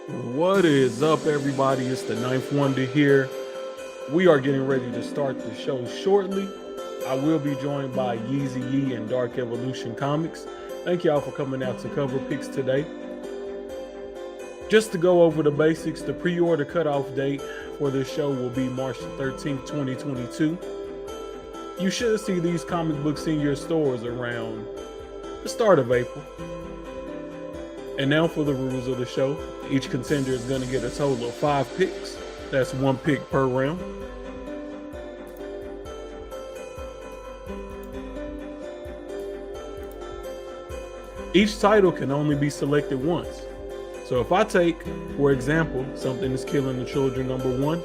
What is up, everybody? It's the Ninth Wonder here. We are getting ready to start the show shortly. I will be joined by Yeezy Yee and Dark Evolution Comics. Thank y'all for coming out to cover picks today. Just to go over the basics, the pre-order cutoff date for this show will be March 13th, 2022. You should see these comic books in your stores around the start of April. And now for the rules of the show. Each contender is going to get a total of 5 picks. That's 1 pick per round. Each title can only be selected once. So if I take, for example, Something is Killing the Children #1,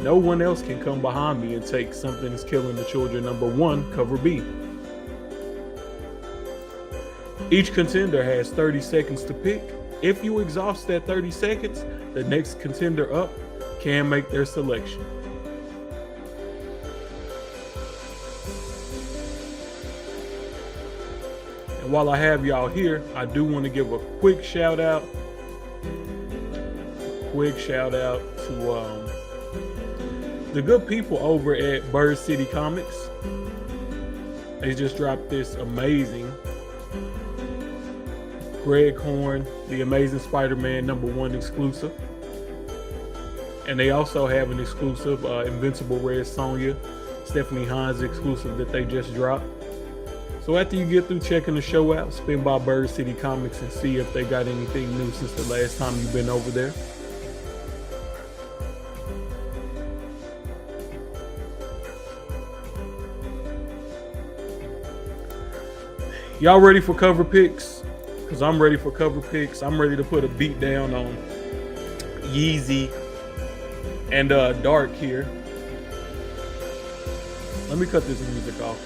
no one else can come behind me and take Something is Killing the Children #1, cover B. Each contender has 30 seconds to pick. If you exhaust that 30 seconds, the next contender up can make their selection. And while I have y'all here, I do want to give a quick shout out. To the good people over at Bird City Comics. They just dropped this amazing Greg Horn, The Amazing Spider-Man #1 exclusive. And they also have an exclusive Invincible Red Sonja, Stephanie Hines exclusive that they just dropped. So after you get through checking the show out, spin by Bird City Comics and see if they got anything new since the last time you've been over there. Y'all ready for cover picks? Because I'm ready for cover picks. I'm ready to put a beat down on Yeezy and Dark here. Let me cut this music off.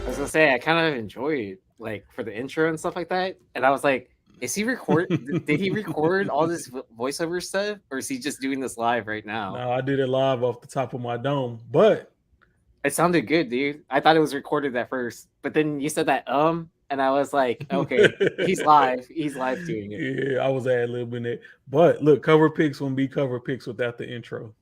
I was gonna say I kind of enjoyed like for the intro and stuff like that, and I was like, "Is he record? Did he record all this voiceover stuff, or is he just doing this live right now?" No, I did it live off the top of my dome, but It sounded good, dude. I thought it was recorded at first, but then you said that and I was like, "Okay, he's live. He's live doing it." yeah, I was ad-libbing it. But look, cover picks wouldn't be cover picks without the intro.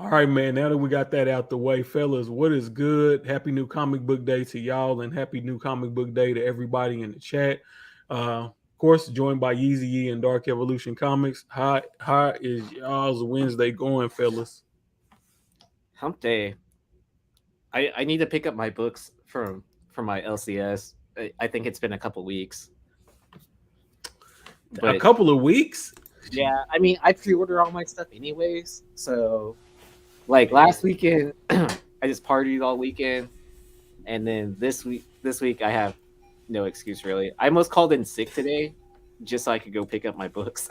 All right, man. Now that we got that out the way, fellas, what is good? Happy New Comic Book Day to y'all, and happy New Comic Book Day to everybody in the chat. Of course, joined by Yeezy Yee and Dark Evolution Comics. How is y'all's Wednesday going, fellas? Hump day. I need to pick up my books from my LCS. I think it's been a couple weeks. But a couple of weeks? Yeah, I mean, I pre-order all my stuff anyways, so like last weekend, I just partied all weekend, and then this week I have no excuse really. I almost called in sick today, just so I could go pick up my books.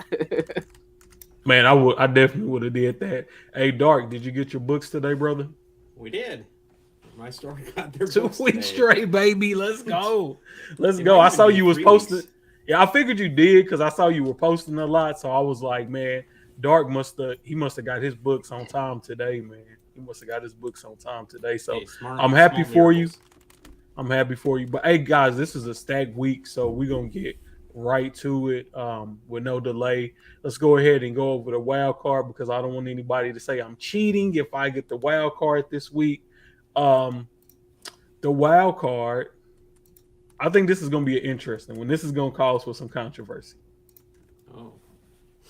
Man, I definitely would have did that. Hey, Dark, did you get your books today, brother? We did. My store got their 2 books weeks today. straight, baby. Let's go. Let's go. I saw you was posting. Yeah, I figured you did because I saw you were posting a lot. So I was like, man, Dark must have got his books on time today, man. He must have got his books on time today. So Hey, I'm happy for you. I'm happy for you. But hey, guys, this is a stacked week, so we're gonna get right to it with no delay. Let's go ahead and go over the wild card because I don't want anybody to say I'm cheating if I get the wild card this week. The wild card, I think this is going to be an interesting one. This is going to cause for some controversy. Oh.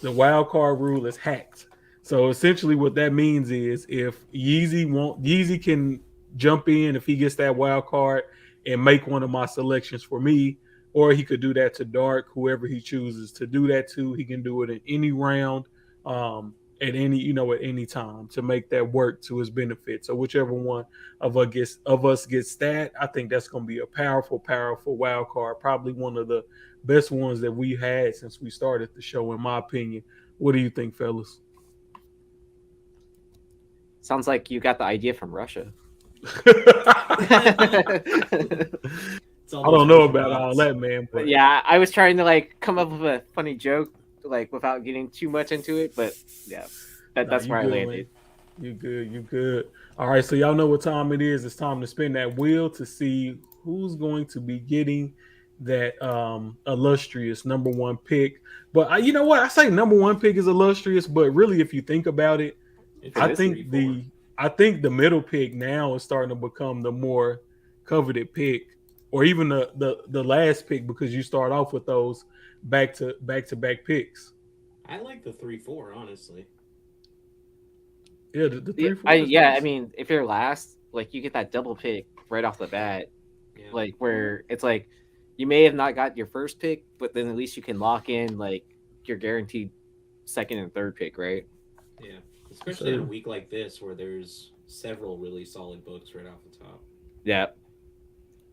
The wild card rule is hacked. So essentially what that means is if Yeezy can jump in if he gets that wild card and make one of my selections for me, or he could do that to Dark, whoever he chooses to do that to. He can do it in any round. At any time to make that work to his benefit. So whichever one of us gets that, I think that's going to be a powerful wild card. Probably one of the best ones that we had since we started the show, in my opinion. What do you think, fellas? Sounds like you got the idea from Russia. It's all I those don't know extra about all bucks. that, man. But But yeah, I was trying to like come up with a funny joke, like without getting too much into it. But yeah, nah, that's you where I good, landed. man. You good. You good. All right. So y'all know what time it is. It's time to spin that wheel to see who's going to be getting that illustrious number one pick. But you know what? I say number one pick is illustrious, but really, if you think about it, It's I It is. 3-4. think the middle pick now is starting to become the more coveted pick, or even the last pick because you start off with those back to back picks. I like the 3-4, honestly. Yeah, the Yeah, three four is yeah. I decent. mean, if you're last, like you get that double pick right off the bat, Yeah. like where it's like you may have not got your first pick, but then at least you can lock in like your guaranteed second and third pick, right? Yeah. Yes, Especially on a sir. week like this where there's several really solid books right off the top. Yeah.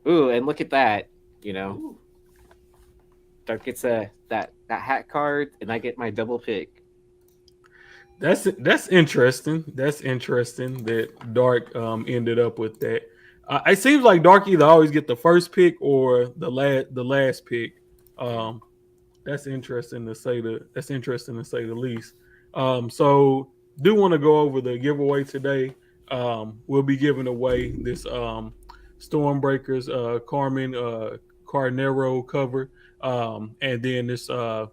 Ooh, and look at that. You know, Ooh. Dark gets a that hat card, and I get my double pick. That's interesting. That's interesting that Dark ended up with that. It seems like Dark either always get the first pick or the last pick. Yeah. Um, that's interesting to say the least. So do want to go over the giveaway today. We'll be giving away this Stormbreakers Carmen Carnero cover, and then this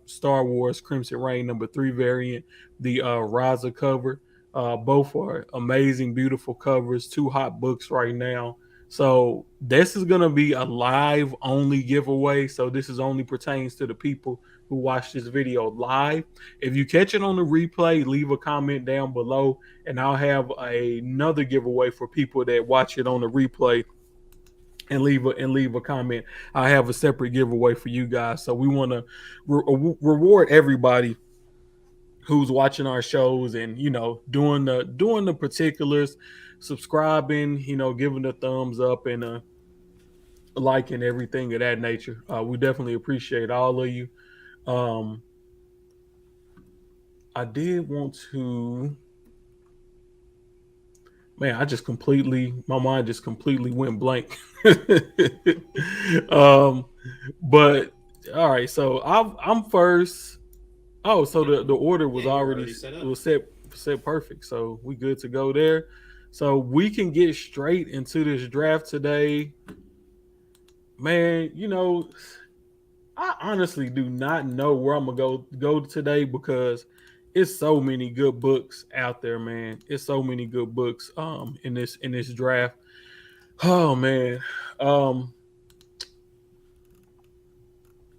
Star Wars Crimson Reign #3 variant, the Raza cover. Both are amazing, beautiful covers. Two hot books right now. So this is gonna be a live only giveaway. So this is only pertains to the people who watch this video live. If you catch it on the replay, leave a comment down below, and I'll have another giveaway for people that watch it on the replay and leave a comment. I have a separate giveaway for you guys. So we want to reward everybody who's watching our shows and doing the particulars, subscribing, giving the thumbs up and liking everything of that nature. We definitely appreciate all of you. Um, I did want to, man. My mind just completely went blank. um, but all right, so I'm first. Oh, so the order was Yeah, you're already already set it up. was set perfect. So we good to go there. So we can get straight into this draft today. Man, I honestly do not know where I'm gonna go today because it's so many good books out there, man. It's so many good books in this draft. Oh man. Um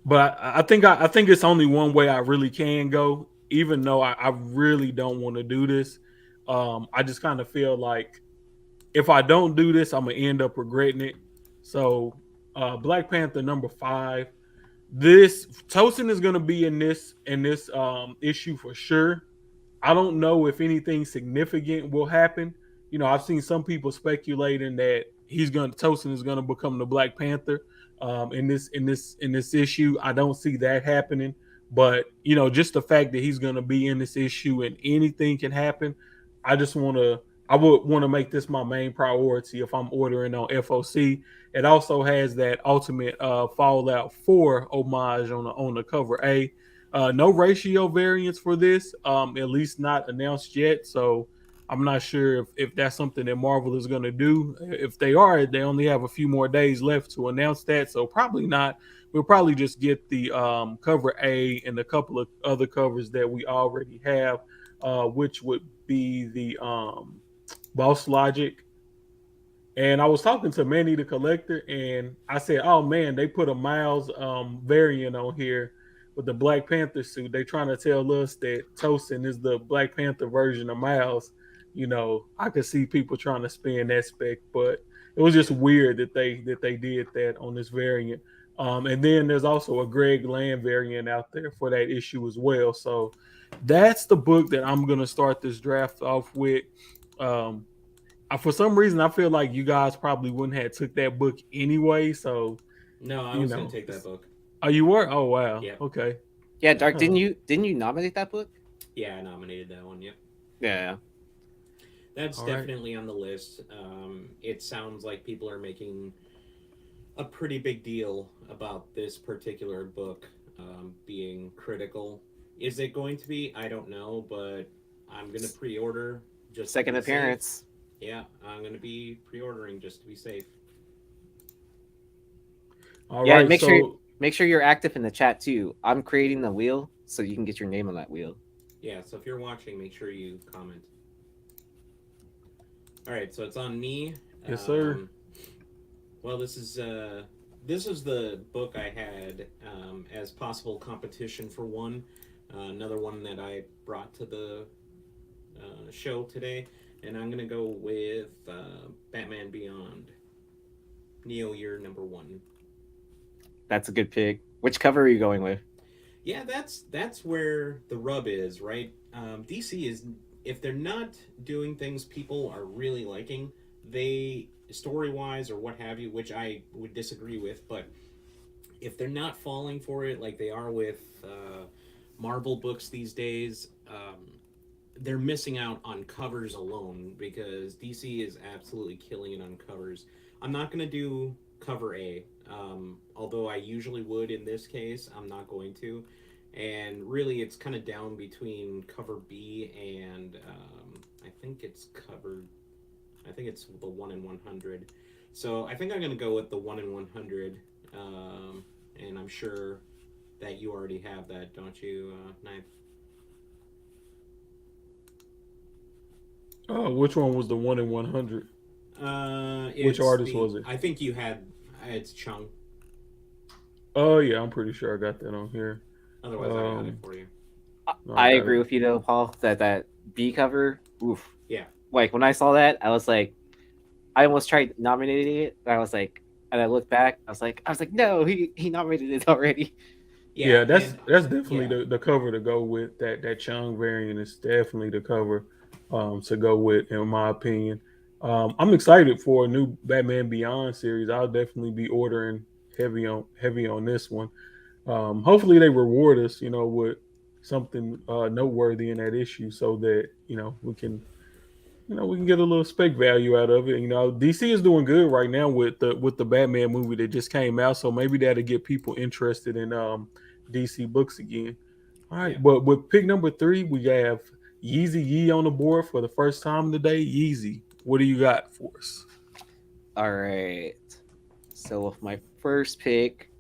but I think it's only one way I really can go, even though I really don't want to do this. I just kind of feel like if I don't do this, I'm gonna end up regretting it. So Black Panther #5. This Tosin is gonna be in this issue for sure. I don't know if anything significant will happen. I've seen some people speculating that Tosin is gonna become the Black Panther in this issue. I don't see that happening, but just the fact that he's gonna be in this issue and anything can happen. I just want to. I would want to make this my main priority if I'm ordering on FOC. It also has that ultimate Fallout 4 homage on the cover A. No ratio variants for this, at least not announced yet. So I'm not sure if that's something that Marvel is going to do. If they are, they only have a few more days left to announce that. So probably not. We'll probably just get the cover A and a couple of other covers that we already have, which would be the Boss Logic. And I was talking to Manny the Collector, and I said, "Oh man, they put a Miles variant on here with the Black Panther suit. They trying to tell us that Tosin is the Black Panther version of Miles." I could see people trying to spin that spec, but it was just Yeah. weird that they did that on this variant. And then there's also a Greg Land variant out there for that issue as well. So that's the book that I'm gonna start this draft off with. Um, for some reason I feel like you guys probably wouldn't have took that book anyway. So No, I you was gonna know, take that book. oh, you were? Oh wow, Yep. okay. Yeah, Dark. Uh, Didn't you nominate that book? Yeah, I nominated that one. Yep. Yeah. That's all right. definitely on the list. It sounds like people are making a pretty big deal about this particular book being critical. Is it going to be? I don't know, but I'm gonna pre-order just to Second be safe. appearance. Yeah, I'm gonna be pre-ordering just to be safe. All Yeah, right, so make sure you're active in the chat too. I'm creating the wheel so you can get your name on that wheel. Yeah, so if you're watching, make sure you comment. All right, so it's on me. yes, sir. Well, this is the book I had as possible competition for one. Another one that I brought to the show today, and I'm gonna go with Batman Beyond, Neo Year #1. That's a good pick. Which cover are you going with? Yeah, that's where the rub is, right? DC is, if they're not doing things people are really liking, they story wise or what have you, which I would disagree with, but if they're not falling for it like they are with Marvel books these days, they're missing out on covers alone because DC is absolutely killing it on covers. I'm not going to do cover A, although I usually would in this case. I'm not going to. And really, it's kind of down between cover B and I think it's covered. I think it's the 1 in 100. So I think I'm going to go with the 1 in 100. And I'm sure that you already have that, don't you, Knife? Which one was the 1 in 100? Which It's artist the. was it? I think you had. It's Chung. Oh yeah, I'm pretty sure I got that on here. Otherwise, I got it for you. No, I I got agree it. with you though, Paul. That B cover. Oof. Yeah. Like when I saw that, I was like, I almost tried nominating it. And I was like, and I looked back. I was like, no, he nominated it already. Yeah, Yeah, that's and definitely yeah, the cover to go with. That Chung variant is definitely the cover to go with, in my opinion. I'm excited for a new Batman Beyond series. I'll definitely be ordering heavy on this one. Hopefully they reward us, with something noteworthy in that issue, so that we can get a little spec value out of it. DC is doing good right now with the Batman movie that just came out, so maybe that'll get people interested in DC books again. All yeah. right, but with pick number 3, we have Yeezy Yee on the board for the first time today. Yeezy, what do you got for us? All right. So with my first pick,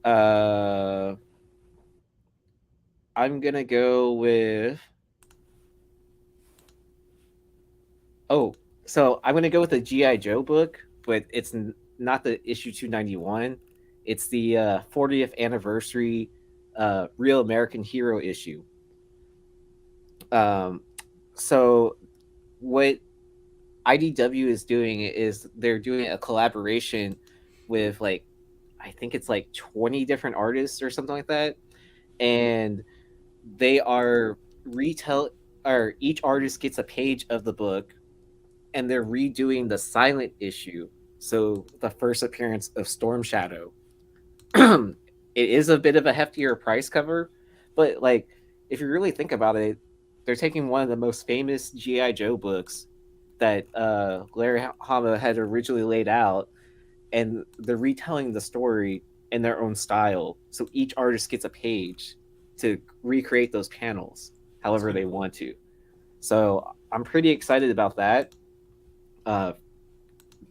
uh, I'm gonna go with. Oh, so I'm gonna go with the GI Joe book, but it's not the issue 291. It's the 40th anniversary Real American Hero issue. Um, so what IDW is doing is they're doing a collaboration with like I think it's like 20 different artists or something like that, and they are retell or each artist gets a page of the book and they're redoing the silent issue. So the first appearance of Storm Shadow. It is a bit of a heftier price cover, but like if you really think about it, they're taking one of the most famous GI Joe books that Larry Hama had originally laid out, and they're retelling the story in their own style. So each artist gets a page to recreate those panels That's however kind they of cool. want to. So I'm pretty excited about that. Uh,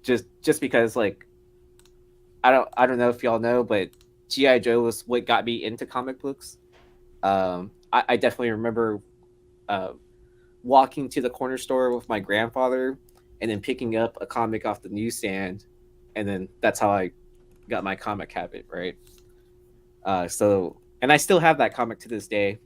just because like I don't know if y'all know, but GI Joe was what got me into comic books. I definitely remember uh, walking to the corner store with my grandfather and then picking up a comic off the newsstand, and then that's how I got my comic habit, right? And I still have that comic to this day.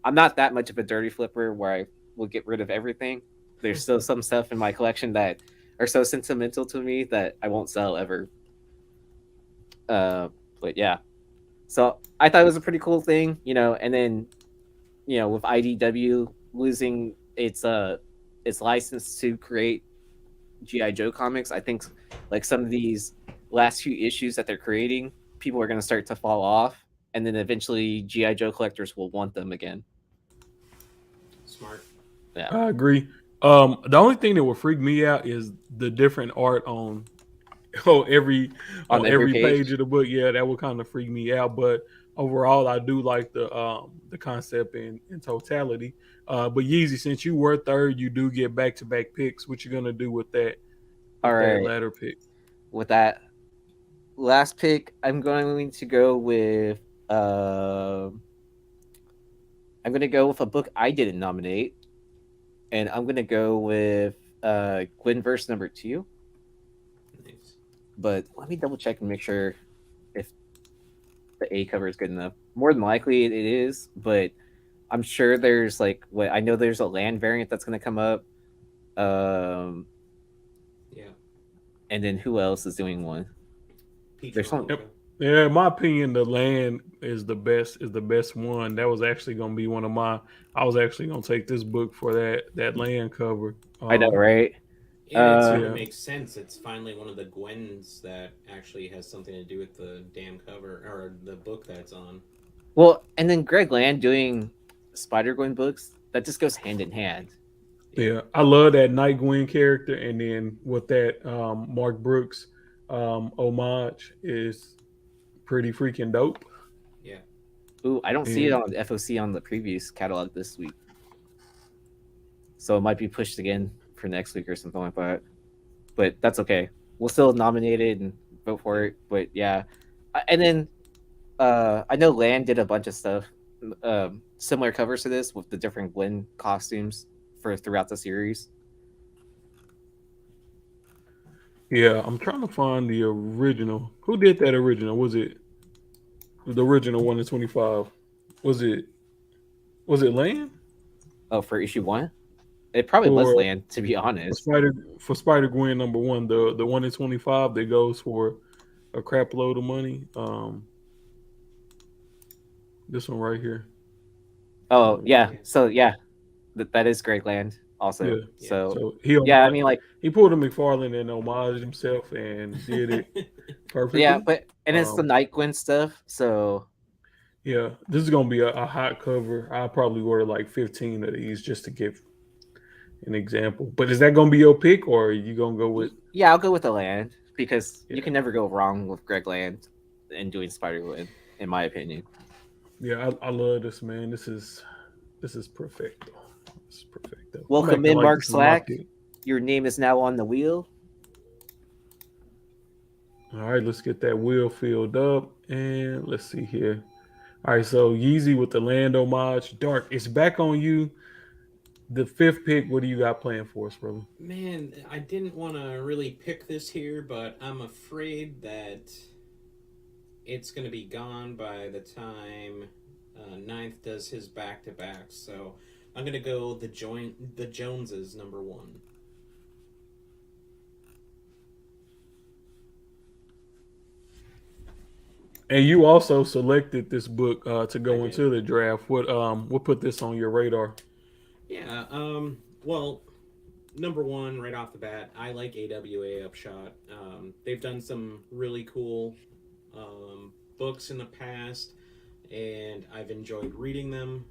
I'm not that much of a dirty flipper where I will get rid of everything. There's still some stuff in my collection that are so sentimental to me that I won't sell ever. Uh, but yeah, so I thought it was a pretty cool thing, and then with IDW losing its license to create GI Joe comics, I think like some of these last few issues that they're creating, people are going to start to fall off, and then eventually GI Joe collectors will want them again. Smart. Yeah. I agree. The only thing that would freak me out is the different art on oh every on on every every page. page of the book. Yeah, that would kind of freak me out. But overall, I do like the concept in totality. But Yeezy, since you were third, you do get back to back picks. What you gonna do All with that right, latter pick? with that last pick, I'm going to go with um I'm gonna go with a book I didn't nominate, and I'm gonna go with Gwenverse #2. Nice. But let me double check and make sure if the A cover is good enough. More than likely it is, but I'm sure there's like what I know there's a land variant that's gonna come up. Um, Yeah. and then who else is doing one? Peach There's some. Revolta. Yeah, in my opinion, the land is the best one. That was actually gonna be one of my. I was actually gonna take this book for that land cover. I know, right? Yeah, it Uh, sort of Yeah, makes sense. It's finally one of the Gwens that actually has something to do with the damn cover or the book that's on. well, and then Greg Land doing Spider Gwen books that just goes hand in hand. Yeah. yeah. I love that Night Gwen character, and then with that Mark Brooks homage is pretty freaking dope. Yeah. Ooh, I don't see it And on the FOC on the previous catalog this week, so it might be pushed again for next week or something like that. But that's okay. We'll still nominate it and vote for Yeah. it. But yeah, and then I know Land did a bunch of stuff, similar covers to this with the different Gwen costumes for throughout the series. yeah, I'm trying to find the original. Who did that original? Was it the original 1 in 25? Was it was it Land Oh, for issue 1, it probably was for Land, to be for honest. Spider Gwen #1? The 1 in 25 that goes for a crap load of money. This one right here. Oh Uh, yeah, Yeah. so yeah, that is Greg Land also. yeah. Yeah. So So yeah, I mean like he pulled a McFarlane and homaged himself and did it yeah, perfectly. but and it's the Um, Night Gwen stuff. So yeah, this is gonna be a hot cover. I'll probably order like 15 of these just to give an example. But is that gonna be your pick, or are you gonna go with? yeah, I'll go with the Land because you Yeah, can never go wrong with Greg Land and doing Spider Gwen, in my opinion. yeah, I love this, man. This is perfecto. This is perfecto. I'm Welcome acting in, like Mark this is my Slack. pick. Your name is now on the wheel. All right, let's get that wheel filled up, and let's see here. All right, so Yeezy with the land homage. Dark, it's back on you. The fifth pick. What do you got planned for us, brother? Man, I didn't want to really pick this here, but I'm afraid that it's going to be gone by the time Ninth does his back to back. So I'm going to go the Joneses #1. And you also selected this book to I go did. into the draft. What put this on your radar? Yeah. Well, #1 right off the bat, I like AWA Upshot. They've done some really cool books in the past, and I've enjoyed reading them.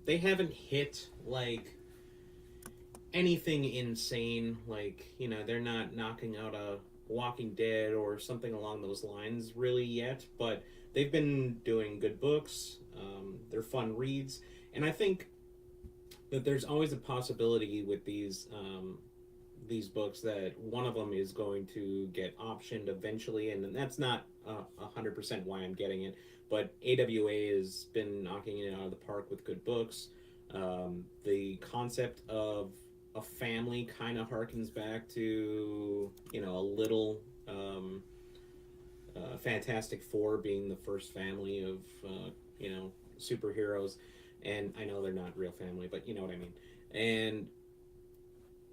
They haven't hit like anything insane, like they're not knocking out a Walking Dead or something along those lines really yet, but they've been doing good books. They're fun reads, and I think that there's always a possibility with these books that one of them is going to get optioned eventually, and that's not 100% why I'm getting it. But AWA has been knocking it out of the park with good books. The concept of a family kind of harkens back to a little Fantastic Four being the first family of superheroes, and I know they're not real family, but you know what I mean. And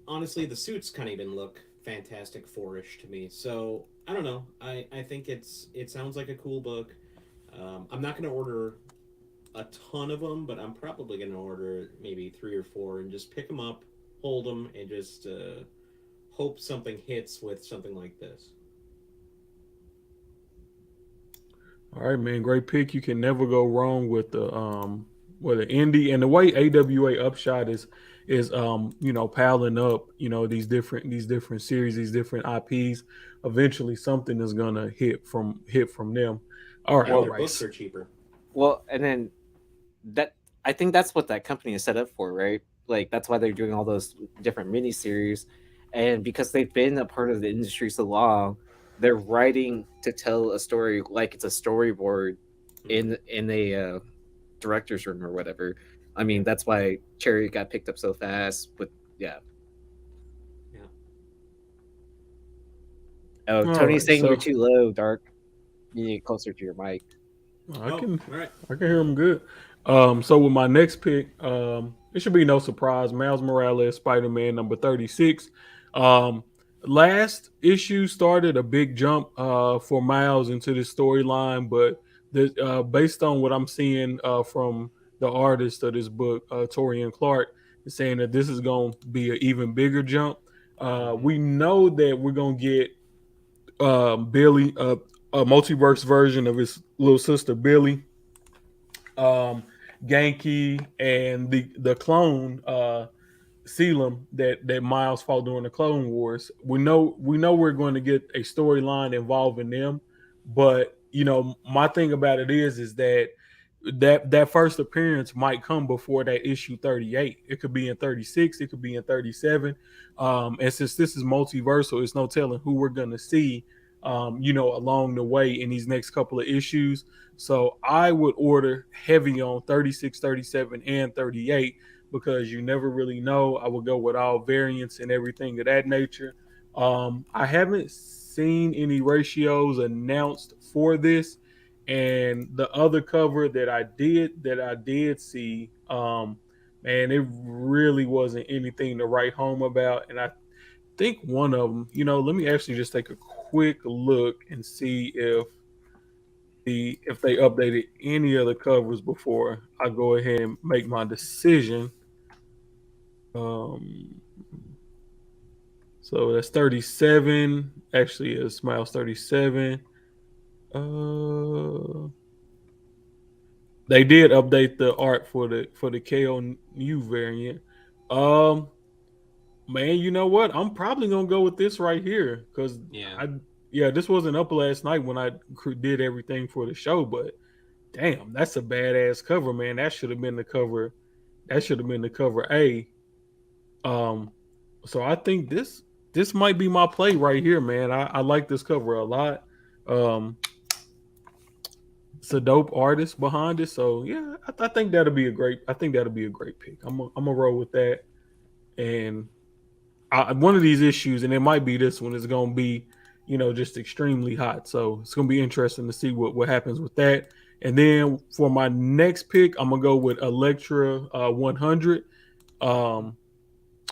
honestly, the suits kind of even look Fantastic Four-ish to me. So I don't know. I think it sounds like a cool book. I'm not going to order a ton of them, but I'm probably going to order maybe 3 or 4 and just pick them up, hold them, and just hope something hits with something like this. All right, man, great pick. You can never go wrong with with an indie, and the way AWA Upshot is piling up, these different series, these different IPs. Eventually, something is gonna hit from them. All right, And Well, their books Bryce. are cheaper. well, and then that I think that's what that company is set up for, right? Like that's why they're doing all those different miniseries, and because they've been a part of the industry so long, they're writing to tell a story like it's a storyboard Mhm. in a director's room or whatever. I mean, that's why Cherry got picked up so fast. But yeah, Yeah. oh, All Tony's right, saying you're so too low, Dark. You need to get closer to your mic. I Oh, can all right. I can hear them good. So with my next pick, it should be no surprise. Miles Morales, Spider-Man number 36. Um, last issue started a big jump for Miles into this storyline, but based on what I'm seeing from the artist of this book, Torian Clark, is saying that this is going to be an even bigger jump. Mm-hmm. We know that we're going to get Billy, a multiverse version of his little sister Billy, um, Genki, and the clone Selim that Miles fought during the Clone Wars. We know we're going to get a storyline involving them, but my thing about it is that that first appearance might come before that issue 38. It could be in 36, it could be in 37. And since this is multiversal, it's no telling who we're gonna see along the way in these next couple of issues. So I would order heavy on 36, 37, and 38 because you never really know. I would go with all variants and everything of that nature. I haven't seen any ratios announced for this, and the other cover that I did see, man, it really wasn't anything to write home about. And I think one of them, let me actually just take a quick look and see if they updated any of the covers before I go ahead and make my decision. Um, so that's 37. Actually, it's Miles 37. Uh, they did update the art for the KO new variant. Um, man, you know what? I'm probably gonna go with this right here because Yeah. I yeah, this wasn't up last night when I did everything for the show, but damn, that's a badass cover, man. That should have been the cover. That should have been the cover A. Um, so I think this might be my play right here, man. I like this cover a lot. Um, it's a dope artist behind it, so yeah, I think that'll be a great. I think that'll be a great pick. I'm gonna roll with that, and one of these issues, and it might be this one, is gonna be just extremely hot. So it's gonna be interesting to see what happens with that. And then for my next pick, I'm gonna go with Electra 100. Um,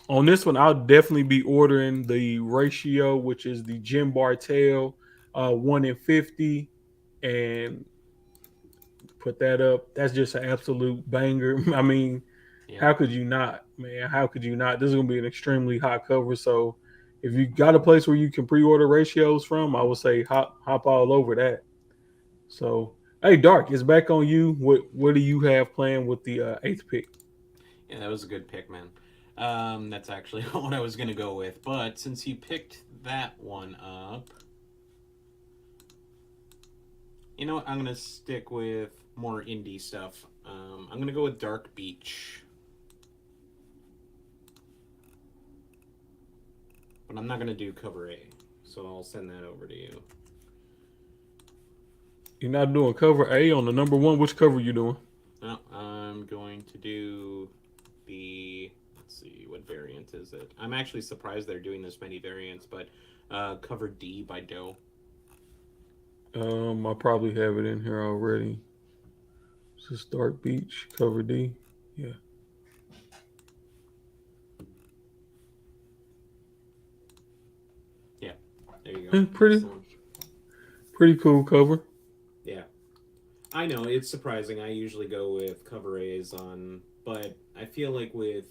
on this one, I'll definitely be ordering the ratio, which is the Jim Bartel 1 in 50, and put that up. That's just an absolute banger. I mean, Yeah. how could you not, man? How could you not? This is gonna be an extremely hot cover. So if you got a place where you can pre-order ratios from, I would say hop all over that. So hey, Dark, it's back on you. What do you have planned with the eighth pick? Yeah, that was a good pick, man. That's actually what I was gonna go with. But since you picked that one up, you know what? I'm gonna stick with more indie stuff. I'm gonna go with Dark Beach, but I'm not gonna do cover A. So I'll send that over to you. You're not doing cover A on the number one. Which cover you doing? No, I'm going to do the. Let's see, what variant is it? I'm actually surprised they're doing this many variants, but cover D by Doe. I probably have it in here already. This is Dark Beach cover D. Yeah, Yeah, there you go. Eh, That's pretty the one. pretty cool cover. Yeah, I know it's surprising. I usually go with cover A's on, but I feel like with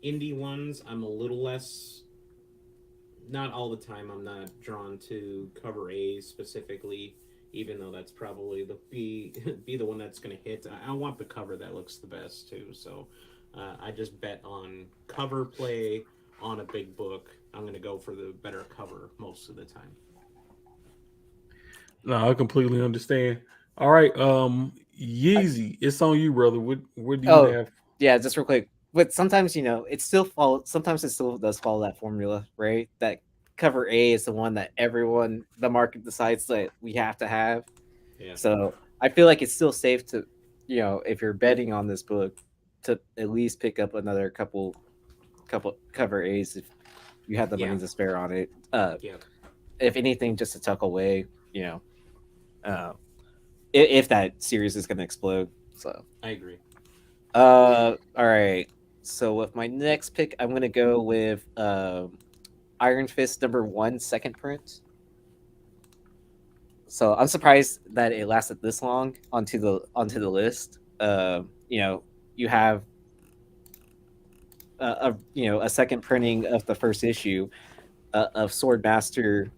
indie ones, I'm a little less. Not all the time. I'm not drawn to cover A's specifically even though that's probably the be the one that's going to hit. I want the cover that looks the best too. So I just bet on cover play on a big book. I'm going to go for the better cover most of the time. No, I completely understand. All right, Yeezy, it's on you, brother. What do you Oh, have? yeah, just real quick. But sometimes, it still follow. Sometimes it still does follow that formula, right? That cover A is the one that everyone, the market decides that we have to have. Yeah. So I feel like it's still safe to, if you're betting on this book, to at least pick up another couple cover A's if you have the Yeah. money to spare on it. Yeah. If anything, just to tuck away, uh, if that series is going to explode. So, I agree. all right. So with my next pick, I'm gonna go with Iron Fist #1 second print. So I'm surprised that it lasted this long onto the list. You have a second printing of the first issue of Swordmaster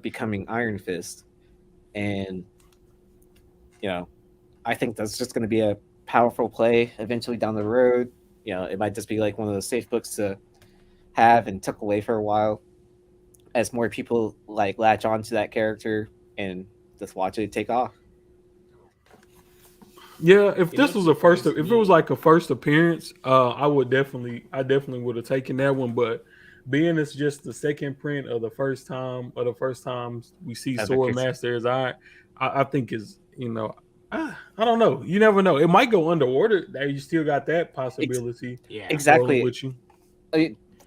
becoming Iron Fist, and you know I think that's just going to be a powerful play eventually down the road. It might just be like one of those safe books to have and tuck away for a while as more people like latch onto that character and just watch it take off. Yeah, if You know this what was a first, surprised if it was me? like a first appearance, I definitely would have taken that one. But being it's just the second print of the first time, or the first times we see As a Sword kids- Master, as I think is, I don't know. You never know. It might go underwater. That you still got that Ex- possibility Yeah. rolling exactly. with you.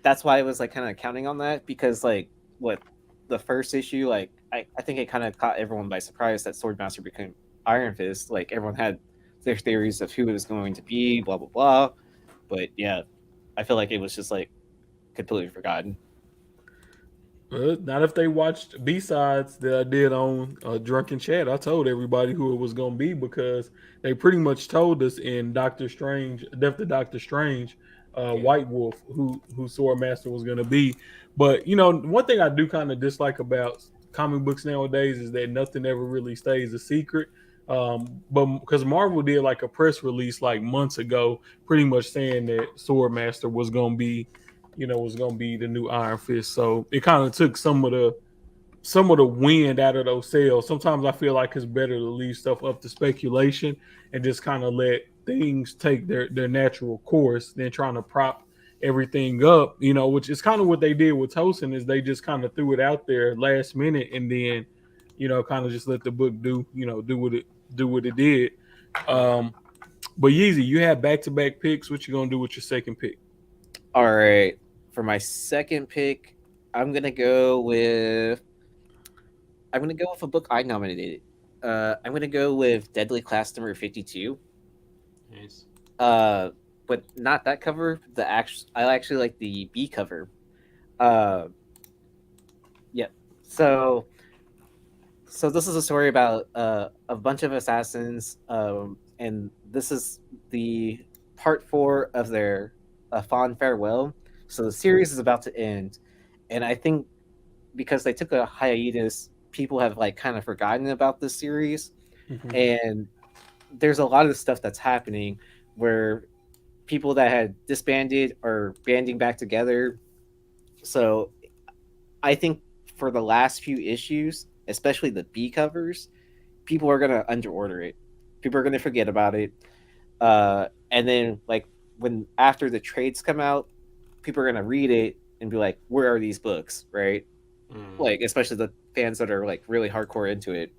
That's why I was like kind of counting on that because like what the first issue, like I think it kind of caught everyone by surprise that Swordmaster became Iron Fist. Like everyone had their theories of who it was going to be, blah blah blah. But yeah, I feel like it was just like completely forgotten. Not if they watched B sides that I did on Drunken Chat. I told everybody who it was gonna be because they pretty much told us in Doctor Strange, Death of Doctor Strange, Yeah. White Wolf, who Sword Master was gonna be. But one thing I do kind of dislike about comic books nowadays is that nothing ever really stays a secret. But because Marvel did like a press release like months ago, pretty much saying that Sword Master was gonna be was going to be the new Iron Fist. So it kind of took some of the wind out of those sails. Sometimes I feel like it's better to leave stuff up to speculation and just kind of let things take their natural course than trying to prop everything up, which is kind of what they did with Tosin is they just kind of threw it out there last minute and then, kind of just let the book do what it did. Um, but Yeezy, you have back to back picks. What you gonna do with your second pick? All right, for my second pick, I'm gonna go with I'm gonna go with a book I nominated. I'm gonna go with Deadly Class #52. Nice. Uh, but not that cover. I actually like the B cover. Uh, yeah. So this is a story about a bunch of assassins, and this is the part 4 of their fond farewell. So the series is about to end, and I think because they took a hiatus, people have like kind of forgotten about this series, Mhm. and there's a lot of stuff that's happening where people that had disbanded are banding back together. So I think for the last few issues, especially the B covers, people are gonna underorder it. People are gonna forget about it. And then like when after the trades come out, people are gonna read it and be like, "Where are these books?" Right? Mm. Like especially the fans that are like really hardcore into it.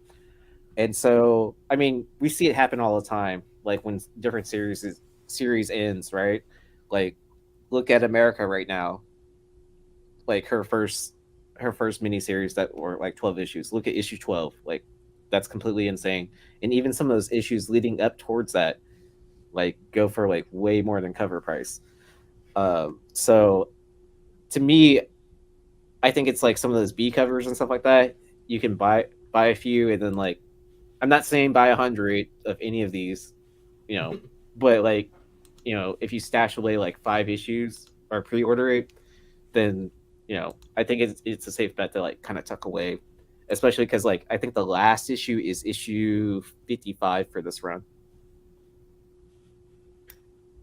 And so, I mean, we see it happen all the time. Like when different series ends, right? Like look at America right now. Like her first miniseries that were like 12 issues. Look at issue 12. Like that's completely insane. And even some of those issues leading up towards that like go for like way more than cover price. So to me, I think it's like some of those B covers and stuff like that. You can buy a few and then like I'm not saying buy 100 of any of these, you know, but like if you stash away like 5 issues or pre-order it, then I think it's a safe bet to like kind of tuck away especially because like I think the last issue is issue 55 for this run.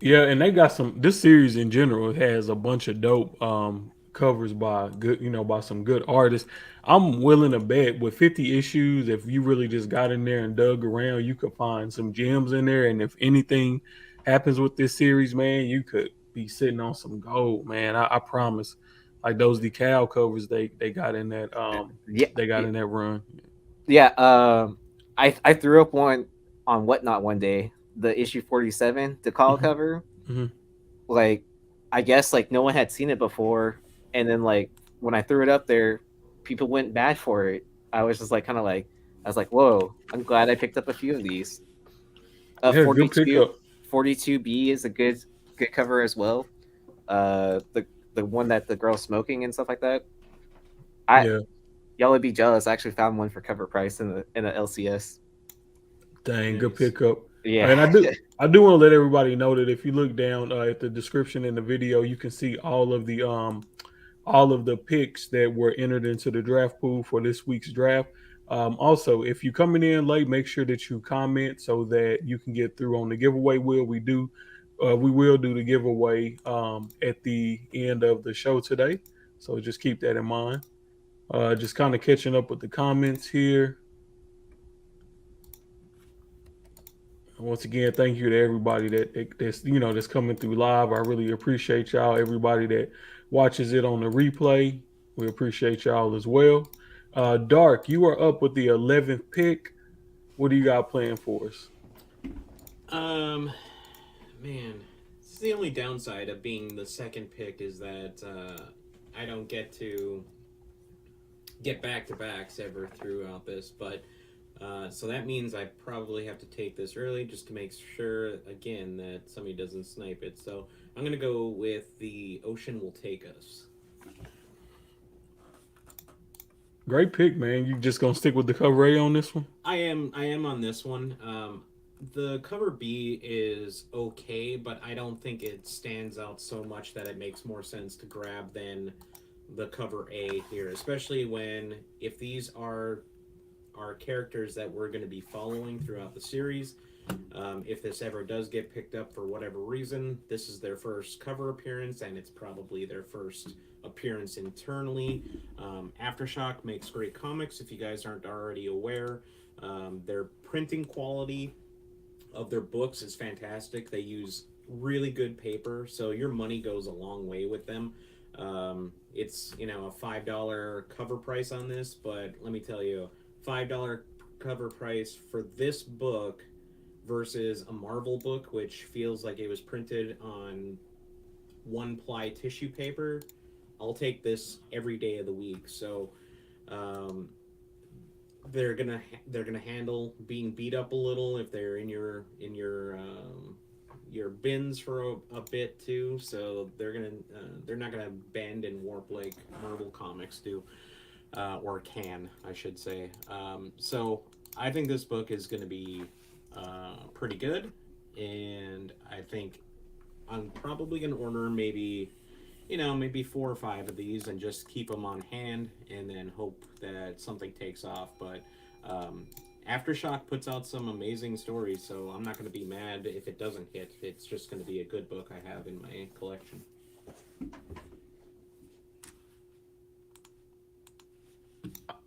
Yeah, and they got some. This series in general has a bunch of dope covers by good, by some good artists. I'm willing to bet with 50 issues, if you really just got in there and dug around, you could find some gems in there. And if anything happens with this series, man, you could be sitting on some gold, man. I promise. Like those decal covers they got in that Yeah, they got in that run. yeah. I threw up one on Whatnot one day, the issue 47, the call Mhm, cover. mhm. Like, I guess like no one had seen it before, and then like when I threw it up there, people went bad for it. I was just like kind of like I was like, whoa! I'm glad I picked up a few of these. Yeah, good 42, pickup. 42B is a good cover as well. The one that the girl's smoking and stuff like that. I Yeah. Y'all would be jealous. I actually found one for cover price in the LCS. Dang, good Nice. pickup. Yeah. And I do want to let everybody know that if you look down at the description in the video, you can see all of the picks that were entered into the draft pool for this week's draft. Also, if you're coming in late, make sure that you comment so that you can get through on the giveaway. We will do the giveaway at the end of the show today. So just keep that in mind. Just kind of catching up with the comments here. Once again, thank you to everybody that's coming through live. I really appreciate y'all. Everybody that watches it on the replay, we appreciate y'all as well. Dark, you are up with the 11th pick. What do you got planned for us? Um, man, this is the only downside of being the second pick is that I don't get to get back to backs ever throughout this, but so that means I probably have to take this early just to make sure again that somebody doesn't snipe it. So I'm gonna go with the Ocean Will Take Us. Great pick, man. You just gonna stick with the cover A on this one? I am on this one. The cover B is okay, but I don't think it stands out so much that it makes more sense to grab than the cover A here, especially when if these are characters that we're going to be following throughout the series. If this ever does get picked up for whatever reason, this is their first cover appearance, and it's probably their first appearance internally. Aftershock makes great comics, if you guys aren't already aware. Their printing quality of their books is fantastic. They use really good paper, so your money goes a long way with them. It's a $5 cover price on this, but let me tell you, $5 cover price for this book versus a Marvel book, which feels like it was printed on one ply tissue paper. I'll take this every day of the week. So um, they're gonna handle being beat up a little if they're in your bins for a bit too. So they're not gonna bend and warp like Marvel comics do. Or can, I should say. So I think this book is going to be pretty good, and I think I'm probably going to order maybe 4 or 5 of these and just keep them on hand, and then hope that something takes off. But Aftershock puts out some amazing stories, so I'm not going to be mad if it doesn't hit. It's just going to be a good book I have in my collection.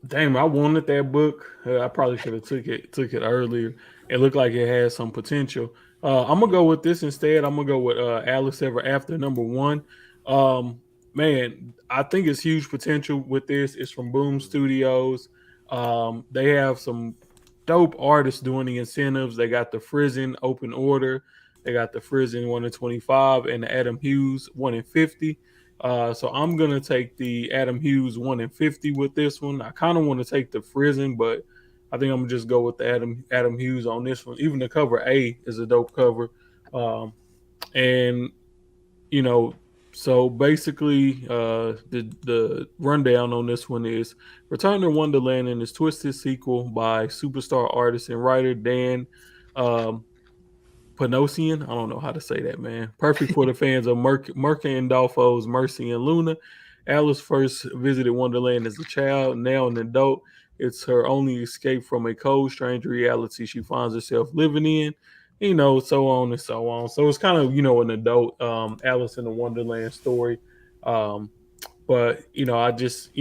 Damn, I wanted that book. I probably should have took it earlier. It looked like it had some potential. I'm gonna go with this instead. I'm gonna go with Alice Ever After #1. Man, I think it's huge potential with this. It's from Boom Studios. They have some dope artists doing the incentives. They got the Frizen Open Order. They got the Frizen 1 in 25 and the Adam Hughes 1 in 50. So I'm gonna take the Adam Hughes 1 in 50 with this one. I kind of want to take the Frizen, but I think I'm gonna just go with the Adam Hughes on this one. Even the cover A is a dope cover, and you know, so basically, the rundown on this one is Return to Wonderland and its twisted sequel by superstar artist and writer Dan um, Panosian. I don't know how to say that, man. Perfect for the fans of Merca and Dolfo's Mercy and Luna. Alice first visited Wonderland as a child, now an adult. It's her only escape from a cold, strange reality she finds herself living in. So on and so on. So it's kind of an adult Alice in the Wonderland story. Um, but I just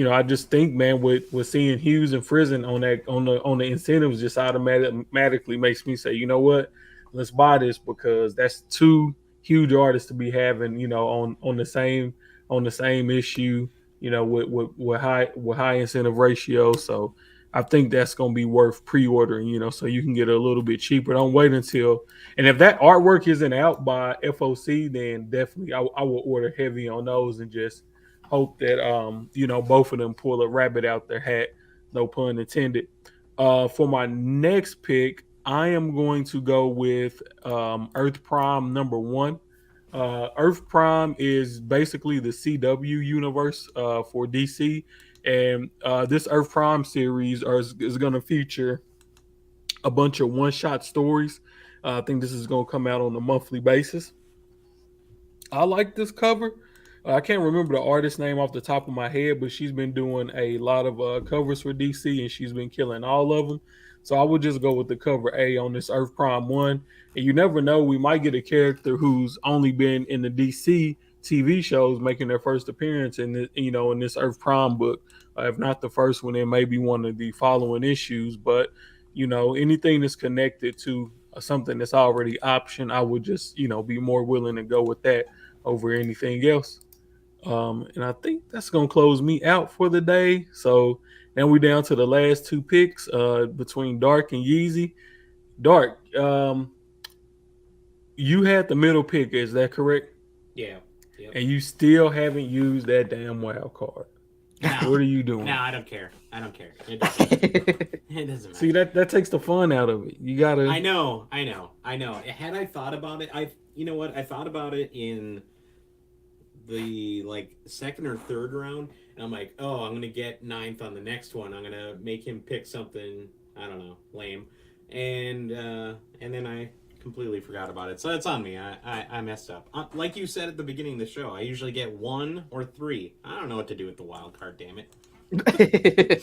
think, man, with seeing Hughes and Frizen on the incentives just automatically makes me say, you know what, let's buy this because that's two huge artists to be having, on the same issue, with high incentive ratio. So I think that's gonna be worth pre-ordering, so you can get it a little bit cheaper. Don't wait until, and if that artwork isn't out by FOC, then definitely I will order heavy on those and just hope that both of them pull a rabbit out their hat. No pun intended. For my next pick, I am going to go with Earth Prime #1. Earth Prime is basically the CW universe for DC, and this Earth Prime series is going to feature a bunch of one-shot stories. I think this is going to come out on a monthly basis. I like this cover. I can't remember the artist name off the top of my head, but she's been doing a lot of covers for DC, and she's been killing all of them. So I would just go with the cover A on this Earth Prime 1. And you never know, we might get a character who's only been in the DC TV shows making their first appearance in this Earth Prime book. If not the first one, then maybe one of the following issues. But anything that's connected to something that's already optioned, I would just be more willing to go with that over anything else. And I think that's gonna close me out for the day. So now we're down to the last two picks between Dark and Yeezy. Dark, you had the middle pick, is that correct? Yeah. Yep. And you still haven't used that damn wild card. No, what are you doing? No, I don't care. It doesn't matter. See, that takes the fun out of it. You gotta. I know. Had I thought about it, I thought about it in the second or third round, and I'm like, oh, I'm gonna get ninth on the next one. I'm gonna make him pick something, I don't know, lame, and then I completely forgot about it. So that's on me. I messed up. Like you said at the beginning of the show, I usually get 1 or 3. I don't know what to do with the wild card. Damn it.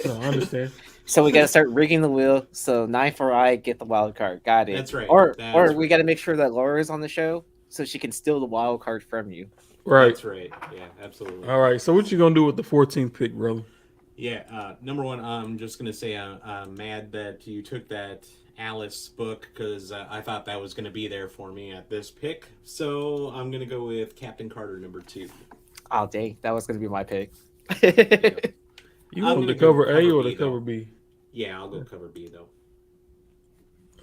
I understand. So we got to start rigging the wheel. So 9 for I get the wild card. Got it. That's right. Or we got to make sure that Laura is on the show so she can steal the wild card from you. Right. That's right. Yeah, absolutely. All right. So what you gonna do with the 14th pick, brother? Yeah. Number one, I'm just gonna say I'm mad that you took that Alice book because I thought that was gonna be there for me at this pick. So I'm gonna go with Captain Carter #2. Oh dang, that was gonna be my pick. You want the cover A or the cover B? Yeah, I'll go cover B though.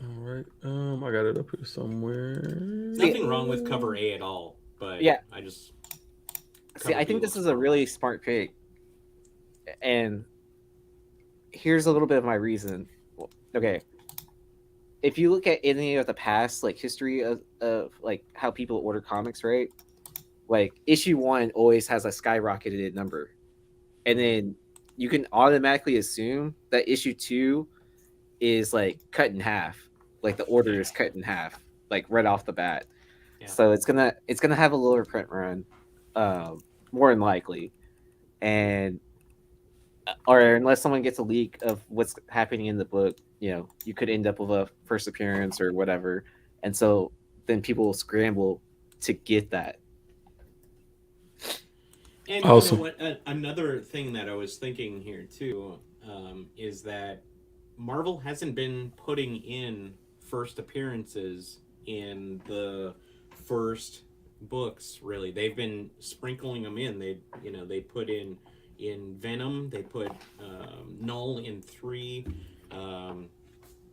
All right. I got it up here somewhere. Nothing wrong with cover A at all, but yeah, I just I think this is a really smart pick, and here's a little bit of my reason. Okay, if you look at any of the past history of how people order comics, right? Issue 1 always has a skyrocketed number, and then you can automatically assume that issue 2 is cut in half. The order is cut in half, right off the bat. Yeah. So it's gonna have a lower print run, more than likely, or unless someone gets a leak of what's happening in the book, you could end up with a first appearance or whatever, and so then people will scramble to get that. And awesome. Another thing that I was thinking here too is that Marvel hasn't been putting in first appearances in the first books. Really, they've been sprinkling them in. They put in Venom. They put Null in 3.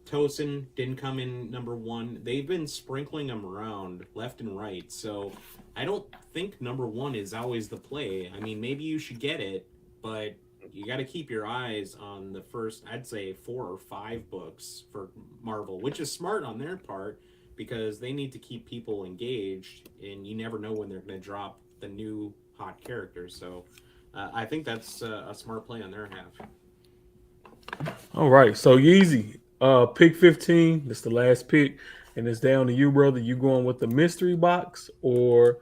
Tosin didn't come in #1. They've been sprinkling them around left and right. So I don't think #1 is always the play. I mean, maybe you should get it, but you got to keep your eyes on the first, I'd say 4 or 5 books for Marvel, which is smart on their part because they need to keep people engaged, and you never know when they're going to drop the new hot characters. So I think that's a smart play on their half. All right, so Yeezy, pick 15. That's the last pick, and it's down to you, brother. You going with the mystery box, or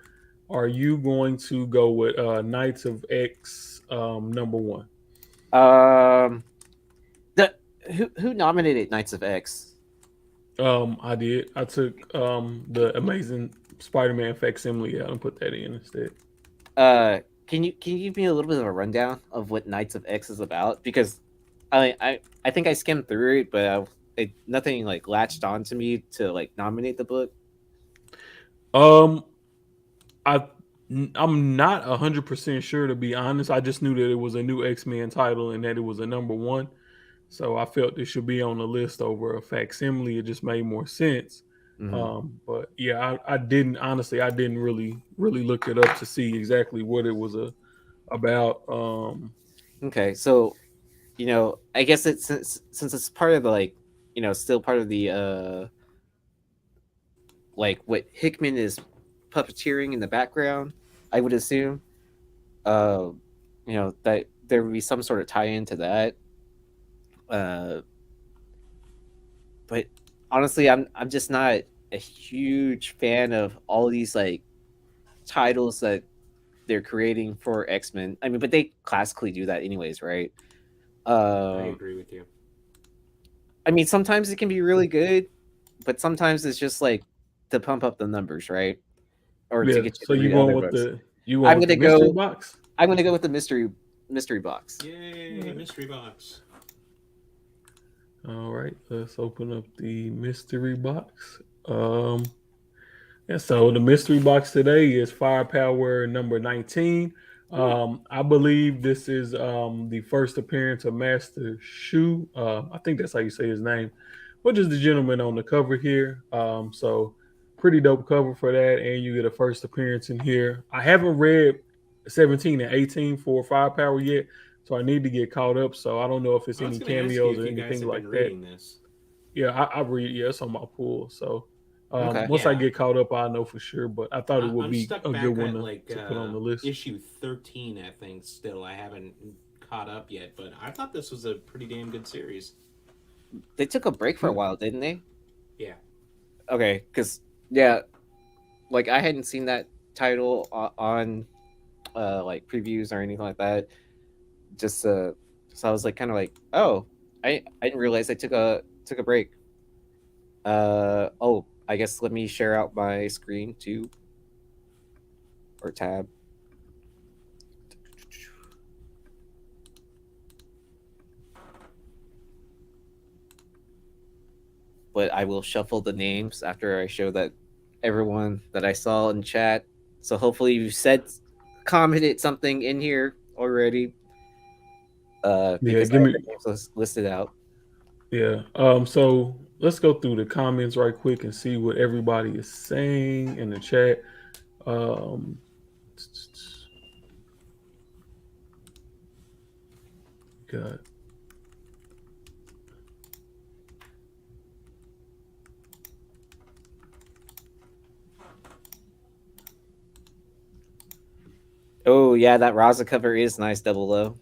are you going to go with Knights of X #1? who nominated Knights of X? I did. I took the Amazing Spider-Man facsimile out and put that in instead. Can you give me a little bit of a rundown of what Knights of X is about? Because I think I skimmed through it, but nothing like latched on to me to like nominate the book. Um, I I'm not 100% sure, to be honest. I just knew that it was a new X-Men title and that it was a #1. So I felt it should be on the list over a facsimile. It just made more sense. Mm-hmm. But yeah, I didn't honestly. I didn't really look it up to see exactly what it was about. Okay, so I guess it's since it's part of the like still part of the like what Hickman is puppeteering in the background, I would assume. Uh, that there would be some sort of tie-in to that. Uh, but honestly, I'm just not a huge fan of all these like titles that they're creating for X-Men. I mean, but they classically do that anyways, right? I Uh, agree with you. I mean, sometimes it can be really good, but sometimes it's just like to pump up the numbers, right? Or to Yeah. get you So to read other books. you going I'm with the gonna mystery go. box? I'm gonna go with the mystery box. Yay, mystery box. All right. Let's open up the mystery box. Yeah, so the mystery box today is Firepower number 19. I believe this is the first appearance of Master Shu. I think that's how you say his name, which is the gentleman on the cover here. So pretty dope cover for that, and you get a first appearance in here. I haven't read 17 and 18 for Firepower yet, so I need to get caught up. So I don't know if it's I was any going to ask you cameos if or you guys anything have been like that. reading this. Yeah, I read. Yeah, it's on my pool. So Okay. once I Yeah. get caught up, I know for sure. But I thought it would I'm be stuck a back good one at like to put on the list. issue 13, I think. Still, I haven't caught up yet, but I thought this was a pretty damn good series. They took a break for a while, didn't they? Yeah. Okay, because yeah, like I hadn't seen that title on like previews or anything like that. Just so I was like kind of like, oh, I didn't realize I took a break. Oh, I guess let me share out my screen too, or tab. But I will shuffle the names after I show that everyone that I saw in chat. So hopefully you commented something in here already. Yeah, Because I give have me. the names listed out. Yeah. So let's go through the comments right quick and see what everybody is saying in the chat. Um, God. Oh yeah, that Raza cover is nice, Double O.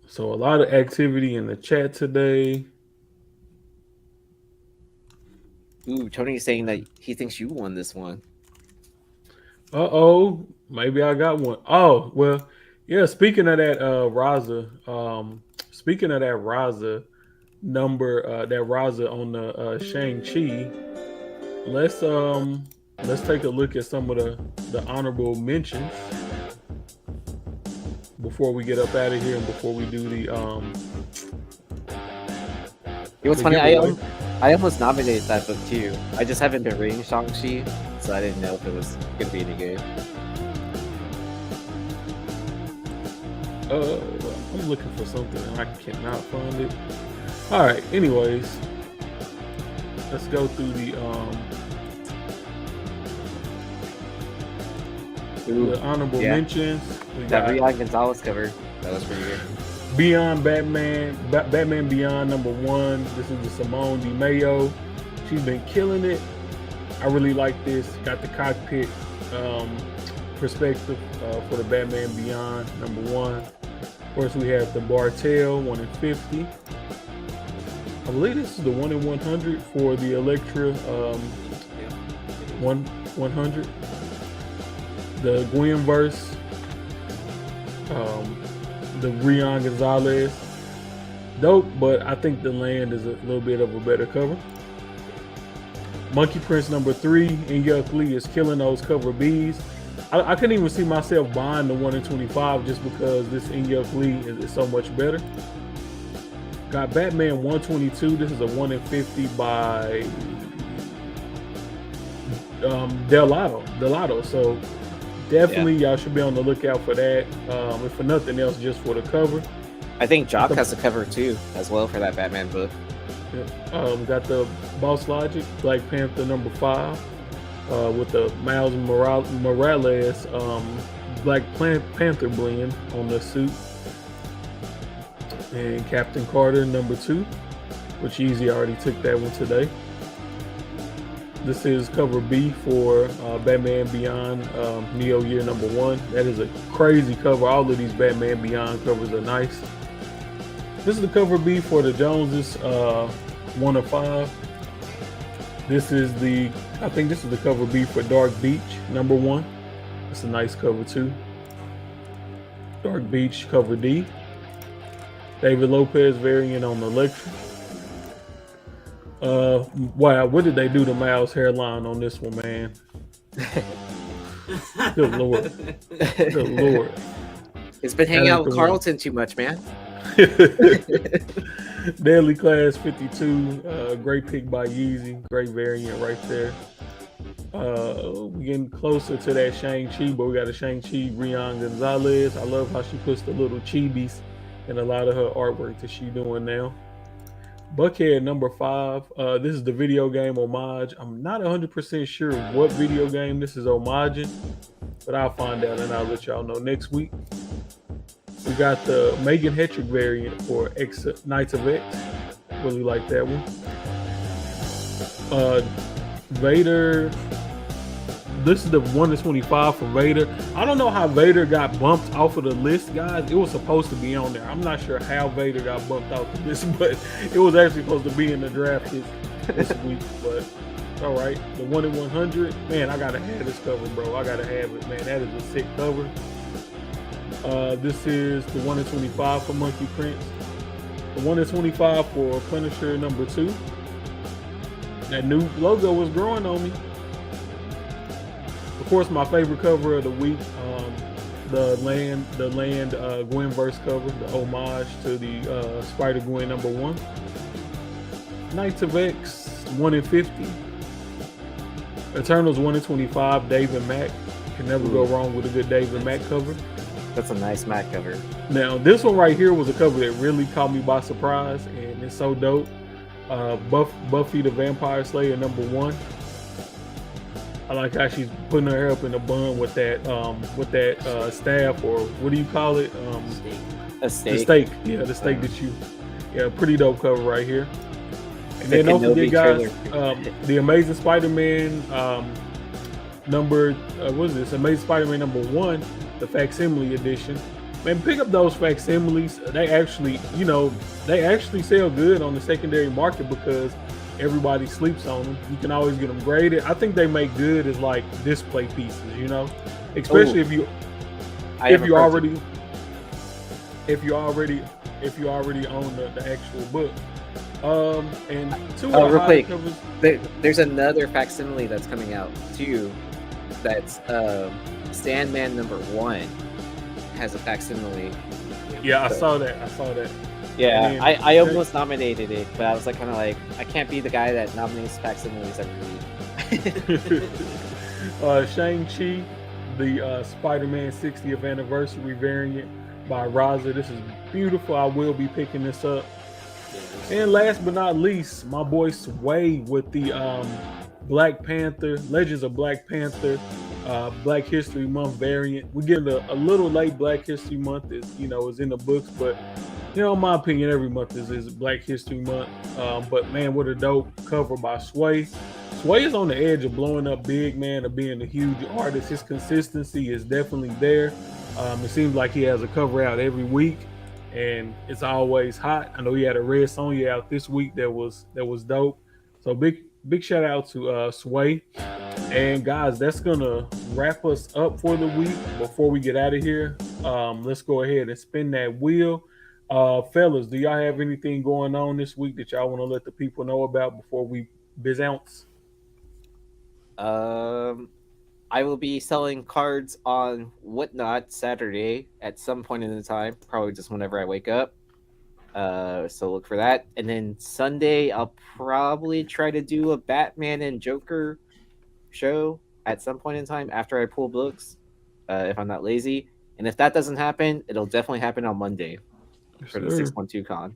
So a lot of activity in the chat today. Ooh, Tony's saying that he thinks you won this one. Maybe I got one. Oh, well, yeah. Speaking of that, Raza. Speaking of that Raza number, that Raza on the Shang-Chi. Let's take a look at some of the honorable mentions before we get up out of here and before we do the It was the funny. giveaway. I almost nominated that book too. I just haven't been reading Shang-Chi, so I didn't know if it was gonna be any good. I'm looking for something and I cannot find it. All right. Anyways, let's go through the honorable mentions. We That got Rian Gonzalez cover, that was pretty good. Beyond Batman, Batman Beyond #1. This is the Simone Di Mayo. She's been killing it. I really like this. Got the cockpit perspective for the Batman Beyond #1. Of course, we have the Bartell 1 in 50. I believe this is the 1 in 100 for the ELEKTRA 100. the GWENVERSE, the Rion Gonzalez. Dope, but I think the land is a little bit of a better cover. Monkey Prince number 3, Inyuk Lee is killing those cover Bs. I couldn't even see myself buying the 1 in 25 just because this Inyuk Lee is so much better. Got Batman 122. This is a 1 in 50 by Delato. So definitely y'all should be on the lookout for that. If for nothing else, just for the cover. I think Jock has a cover too, as well, for that Batman book. Got the Boss Logic, Black Panther number 5, with the Miles Morales Black Panther blend on the suit. And Captain Carter number 2, which Easy already took that one today. This is cover B for Batman Beyond Neo Year number 1. That is a crazy cover. All of these Batman Beyond covers are nice. This is the cover B for the Joneses 1 of 5. I think this is the cover B for Dark Beach number 1. It's a nice cover too. Dark Beach cover D. David Lopez variant on the ELEKTRA. Wow, what did they do to Miles' hairline on this one, man? Good Lord. Good Lord. It's been hanging out with Carlton too much, man. Deadly Class 52, great pick by Yeezy, great variant right there. We're getting closer to that Shang-Chi, but we got a Shang-Chi Rion Gonzalez. I love how she puts the little chibis in a lot of her artwork that she's doing now. Buckhead number 5. This is the video game homage. I'm not 100% sure what video game this is homaging, but I'll find out and I'll let y'all know next week. We got the Megan Hetrick variant for Knights of X. Really like that one. Vader. This is the 1 in 25 for Vader. I don't know how Vader got bumped off of the list, guys. It was supposed to be on there. I'm not sure how Vader got bumped off the list, but it was actually supposed to be in the draft this week. But all right, the 1 in 100. Man, I gotta have this cover, bro. I gotta have it, man. That is a sick cover. This is the 1 in 25 for Monkey Prince. The 1 in 25 for Punisher number 2. That new logo was growing on me. Of course, my favorite cover of the week, the land GWENVERSE cover, the homage to the Spider-Gwen number 1. Knights of X 1 in 50. Eternals 1 in 25. David Mack. Can never go wrong with a good David Mack cover. That's a nice Mac cover. Now, this one right here was a cover that really caught me by surprise, and it's so dope. Buffy the Vampire Slayer number 1. I like how she's putting her hair up in a bun with that staff, or what do you call it? A stake. The stake. Yeah, the stake that you. Yeah, pretty dope cover right here. And then don't forget, guys, the Amazing Spider-Man number. What is this? Amazing Spider-Man number 1. The facsimile edition. Man, pick up those facsimiles. They actually sell good on the secondary market because everybody sleeps on them. You can always get them graded. I think they make good as like display pieces, especially if you already own the actual book. And two real quick, there's another facsimile that's coming out too. That's Sandman number 1 has a facsimile. Yeah, I saw that. Yeah, I almost nominated it, but I was kind of like, I can't be the guy that nominates facsimiles every week. Shang-Chi, the Spider-Man 60th anniversary variant by Raza. This is beautiful. I will be picking this up. And last but not least, my boy Sway with the Black Panther, Legends of Black Panther, Black History Month variant. We're getting a little late. Black History Month is in the books, but in my opinion, every month is Black History Month. But man, what a dope cover by Sway. Sway is on the edge of blowing up big, man, of being a huge artist. His consistency is definitely there. It seems like he has a cover out every week, and it's always hot. I know he had a Red Sonja out this week that was dope. So big shout out to Sway. And guys, that's gonna wrap us up for the week. Before we get out of here, let's go ahead and spin that wheel. Fellas, do y'all have anything going on this week that y'all want to let the people know about before we biz ounce? I will be selling cards on Whatnot Saturday at some point in the time, probably just whenever I wake up. So look for that. And then Sunday, I'll probably try to do a Batman and Joker show at some point in time after I pull books, if I'm not lazy. And if that doesn't happen, it'll definitely happen on Monday for the 612 con.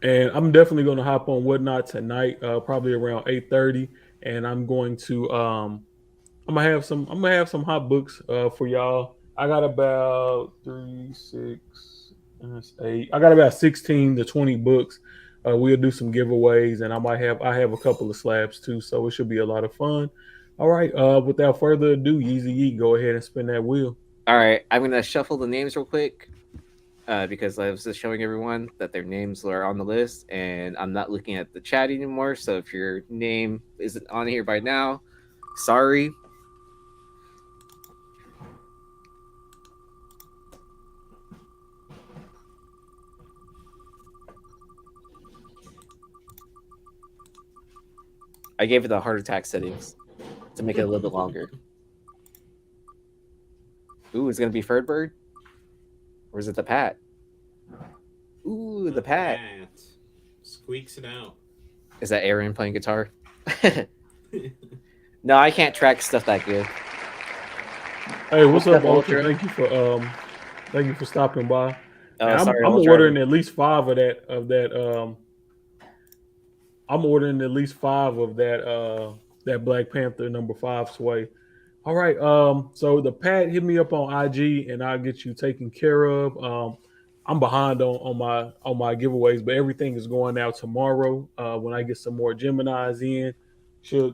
And I'm definitely going to hop on Whatnot tonight, probably around 8:30, and I'm going to I'm gonna have some hot books for y'all. I got about 3, 6, that's 8. I got about 16 to 20 books. We'll do some giveaways, and I have a couple of slabs too, so it should be a lot of fun. All right. Without further ado, Yeezy Yee, go ahead and spin that wheel. All right, I'm gonna shuffle the names real quick because I was just showing everyone that their names are on the list, and I'm not looking at the chat anymore. So if your name isn't on here by now, sorry. I gave it the heart attack settings to make it a little bit longer. Ooh, it's gonna be Birdbird? Or is it the Pat? Ooh, the Pat. Squeaks it out. Is that Aaron playing guitar? No, I can't track stuff that good. Hey, what's up, Ultra? Ultra? Thank you for stopping by. Sorry, I'm Ultra. ordering at least 5 of that. I'm ordering at least 5 of that Black Panther #5 sway. All right. So the Pat, hit me up on IG and I'll get you taken care of. I'm behind on my giveaways, but everything is going out tomorrow. When I get some more Geminis in,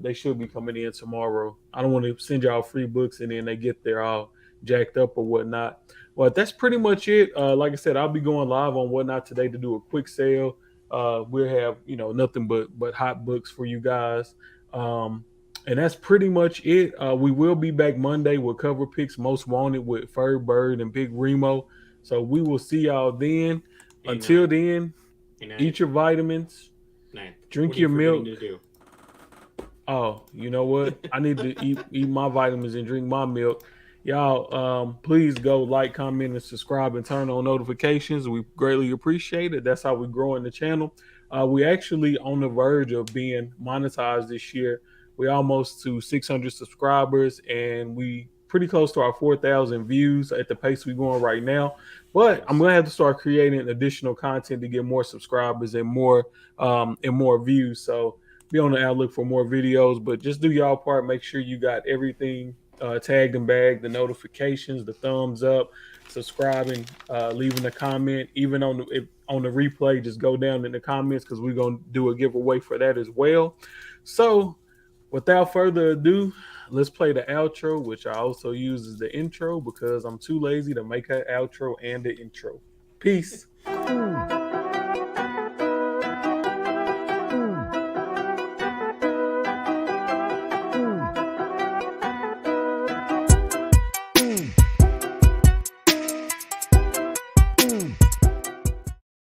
they should be coming in tomorrow. I don't want to send y'all free books and then they get there all jacked up or whatnot. But that's pretty much it. Like I said, I'll be going live on Whatnot today to do a quick sale. We'll have nothing but hot books for you guys. And that's pretty much it. We will be back Monday with cover picks, Most Wanted with Fur Bird and Big Remo. So we will see y'all then. Until then, eat your vitamins, drink your milk. Oh, you know what? I need to eat my vitamins and drink my milk. Y'all, please go like, comment, and subscribe and turn on notifications. We greatly appreciate it. That's how we're growing the channel. We actually on the verge of being monetized this year. We're almost to 600 subscribers, and we pretty close to our 4,000 views at the pace we're going right now. But I'm gonna have to start creating additional content to get more subscribers and more views. So be on the outlook for more videos. But just do y'all part. Make sure you got everything tagged and bagged, the notifications, the thumbs up, subscribing, leaving a comment. Even on the replay, just go down in the comments because we're gonna do a giveaway for that as well. So without further ado, let's play the outro, which I also use as the intro because I'm too lazy to make an outro and the intro. Peace.